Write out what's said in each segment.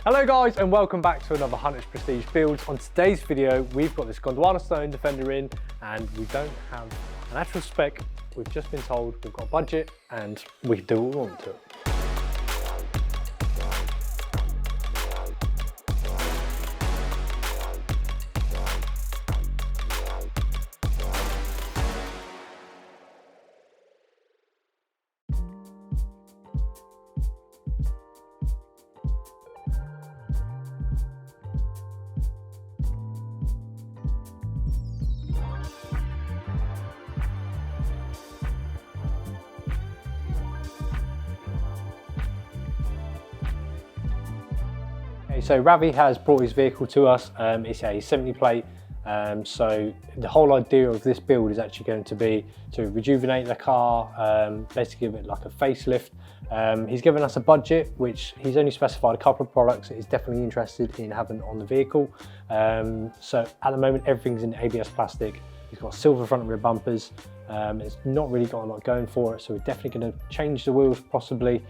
Hello guys and welcome back to another Hunter's Prestige build. On today's video we've got this Gondwana Stone Defender in and we don't have an actual spec. We've just been told we've got a budget and we can do what we want to it. So Ravi has brought his vehicle to us. It's a 70 plate. So the whole idea of this build is actually going to be to rejuvenate the car, basically give it like a facelift. He's given us a budget, which he's only specified a couple of products that he's definitely interested in having on the vehicle. So at the moment, everything's in ABS plastic. He's got silver front and rear bumpers. It's not really got a lot going for it, so we're definitely going to change the wheels possibly.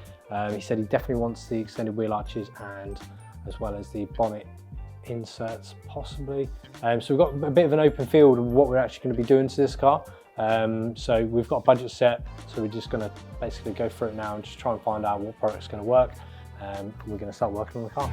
He said he definitely wants the extended wheel arches and as well as the bonnet inserts possibly. So we've got a bit of an open field of what we're actually going to be doing to this car. So we've got a budget set, so we're just going to basically go through it now and just try and find out what product's going to work. And we're going to start working on the car.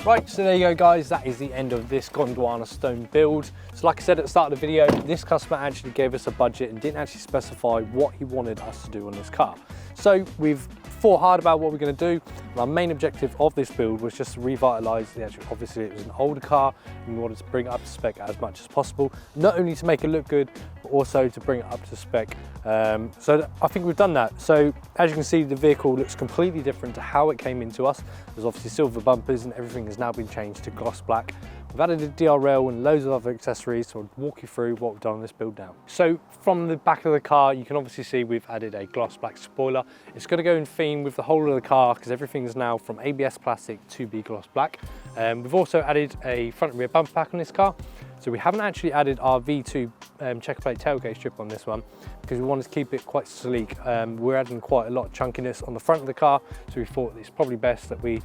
Right, so there you go guys, that is the end of this Gondwana Stone build. So like I said at the start of the video, this customer actually gave us a budget and didn't actually specify what he wanted us to do on this car. So we've thought hard about what we're going to do. Our main objective of this build was just to revitalise the actual, obviously it was an older car and we wanted to bring it up to spec as much as possible. Not only to make it look good, but also to bring it up to spec. So I think we've done that. So as you can see, the vehicle looks completely different to how it came into us. There's obviously silver bumpers and everything has now been changed to gloss black. We've added a DRL and loads of other accessories, so I'll walk you through what we've done on this build now. So from the back of the car, you can obviously see we've added a gloss black spoiler. It's going to go in theme with the whole of the car because everything is now from ABS plastic to be gloss black. We've also added a front and rear bumper pack on this car. So we haven't actually added our V2 checker plate tailgate strip on this one because we wanted to keep it quite sleek. We're adding quite a lot of chunkiness on the front of the car, so we thought it's probably best that we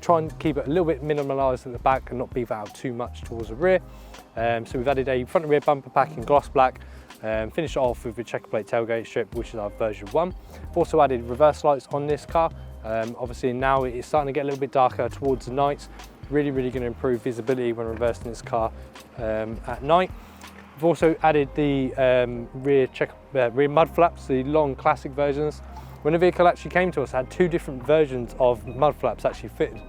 try and keep it a little bit minimalised at the back and not beef out too much towards the rear. So we've added a front and rear bumper pack in gloss black, finished it off with a checker plate tailgate strip, which is our version 1. We've also added reverse lights on this car. Obviously now it's starting to get a little bit darker towards the night. Really going to improve visibility when reversing this car at night. We've also added the rear mud flaps, the long classic versions. When the vehicle actually came to us, it had 2 different versions of mud flaps actually fitted.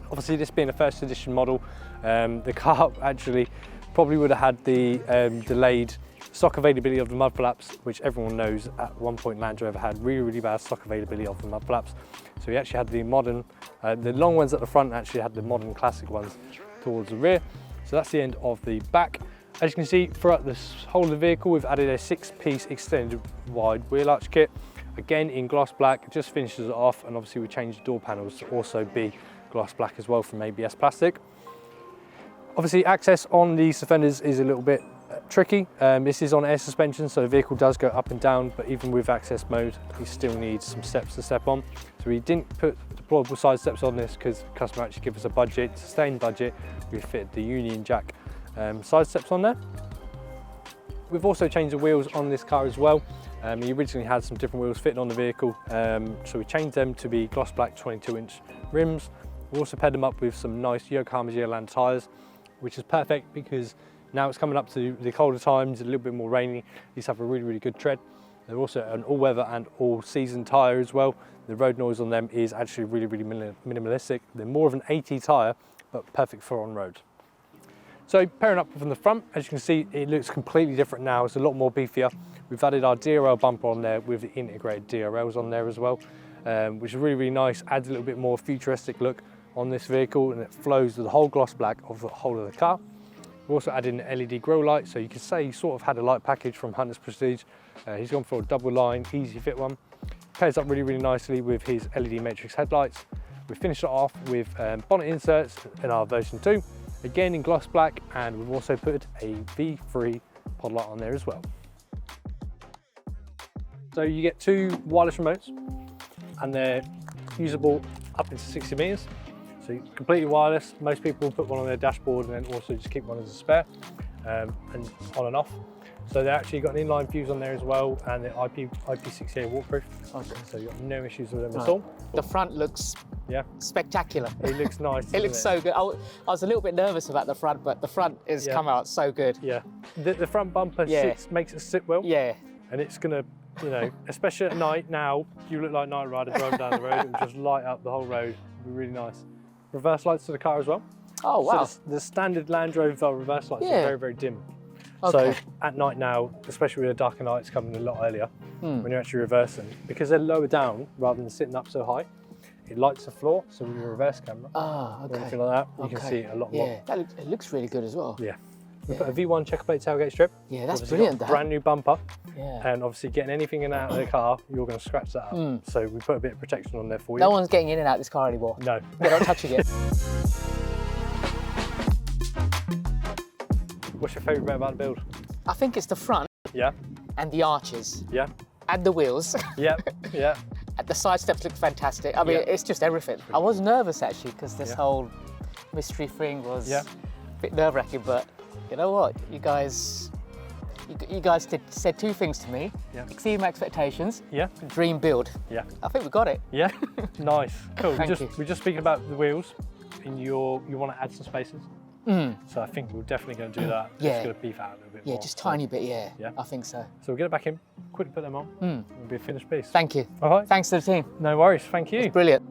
Obviously, this being a first edition model, the car actually probably would have had the delayed stock availability of the mud flaps, which everyone knows at one point Land Rover had really bad stock availability of the mud flaps. So we actually had the modern, the long ones at the front actually had the modern classic ones towards the rear. So that's the end of the back. As you can see, throughout this whole of the vehicle, we've added a 6-piece extended wide wheel arch kit. Again, in gloss black, it just finishes it off, and obviously we changed the door panels to also be gloss black as well from ABS plastic. Obviously, access on these fenders is a little bit tricky. This is on air suspension, so the vehicle does go up and down, but even with access mode, you still need some steps to step on. So we didn't put deployable side steps on this because the customer actually gave us a budget, sustained budget. We fitted the Union Jack side steps on there. We've also changed the wheels on this car as well. He originally had some different wheels fitting on the vehicle, so we changed them to be gloss black 22-inch rims. We also paired them up with some nice Yokohama Geolandar tyres, which is perfect because now it's coming up to the colder times, a little bit more rainy. These have a really good tread. They're also an all-weather and all-season tyre as well. The road noise on them is actually really minimalistic. They're more of an 80 tyre, but perfect for on-road. So pairing up from the front, as you can see, it looks completely different now. It's a lot more beefier. We've added our DRL bumper on there with the integrated DRLs on there as well, which is really nice. Adds a little bit more futuristic look on this vehicle, and it flows with the whole gloss black of the whole of the car. We've also added an LED grille light, so you can say he sort of had a light package from Hunter's Prestige. He's gone for a double line, easy fit one. Pairs up really nicely with his LED matrix headlights. We finished it off with bonnet inserts in our version 2, again in gloss black, and we've also put a V3 pod light on there as well. So you get 2 wireless remotes, and they're usable up into 60 meters. So completely wireless. Most people put one on their dashboard and then also just keep one as a spare, and on and off. So they actually got an inline fuse on there as well, and the IP68 waterproof. Okay. So you've got no issues with them at all. The front looks spectacular. It looks nice. It looks so good. I was a little bit nervous about the front, but the front has come out so good. Yeah. The front bumper makes it sit well. Yeah. And it's gonna, you know, especially at night now, you look like Night Rider driving down the road. It will just light up the whole road. It'll be really nice. Reverse lights to the car as well. Oh wow. So the standard Land Rover reverse lights are very dim. Okay. So at night now, especially with the darker nights coming a lot earlier, when you're actually reversing, because they're lower down rather than sitting up so high, it lights the floor. So with your reverse camera or anything like that, you can see it a lot more. Yeah, it looks really good as well. Yeah. We put a V1 Chequer plate tailgate strip. Yeah, that's brilliant. Brand new bumper. Yeah. And obviously getting anything in and out of the car, you're going to scratch that up. So we put a bit of protection on there for you. No one's getting in and out of this car anymore. No. They're not touching it. What's your favourite bit about the build? I think it's the front. Yeah. And the arches. Yeah. And the wheels. Yeah. Yeah. And the side steps look fantastic. I mean, it's just everything. I was nervous actually because this whole mystery thing was a bit nerve-wracking, but you know what? You guys said 2 things to me. Yeah. Exceed my expectations. Yeah. Dream build. Yeah. I think we got it. Yeah. Nice. Cool. Thank you. We're just speaking about the wheels. And you want to add some spaces. So I think we're definitely going to do that. Yeah. Just going to beef out a little bit more. Yeah, just tiny bit. Yeah. I think so. So we'll get it back in. Quickly put them on. It'll be a finished piece. Thank you. All right. Thanks to the team. No worries. Thank you. It's brilliant.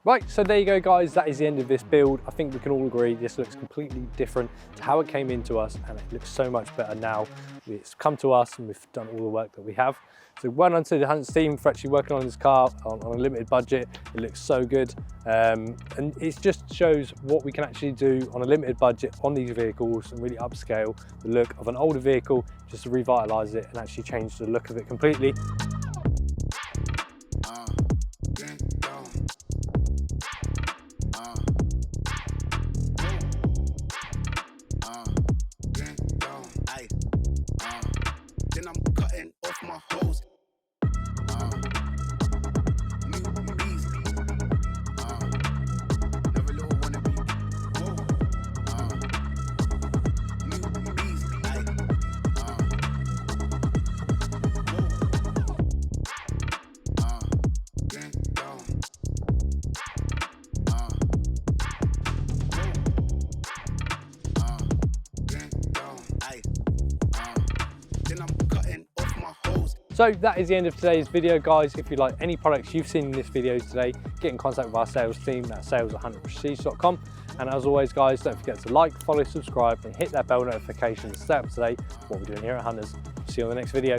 Right, so there you go guys, that is the end of this build. I think we can all agree this looks completely different to how it came into us, and it looks so much better now. It's come to us and we've done all the work that we have. So well done to the Hunters team for actually working on this car on a limited budget. It looks so good. And it just shows what we can actually do on a limited budget on these vehicles and really upscale the look of an older vehicle just to revitalise it and actually change the look of it completely. So that is the end of today's video, guys. If you like any products you've seen in this video today, get in contact with our sales team at sales@100prestige.com. And as always, guys, don't forget to like, follow, subscribe, and hit that bell notification to stay up to date with what we're doing here at Hunters. See you on the next video.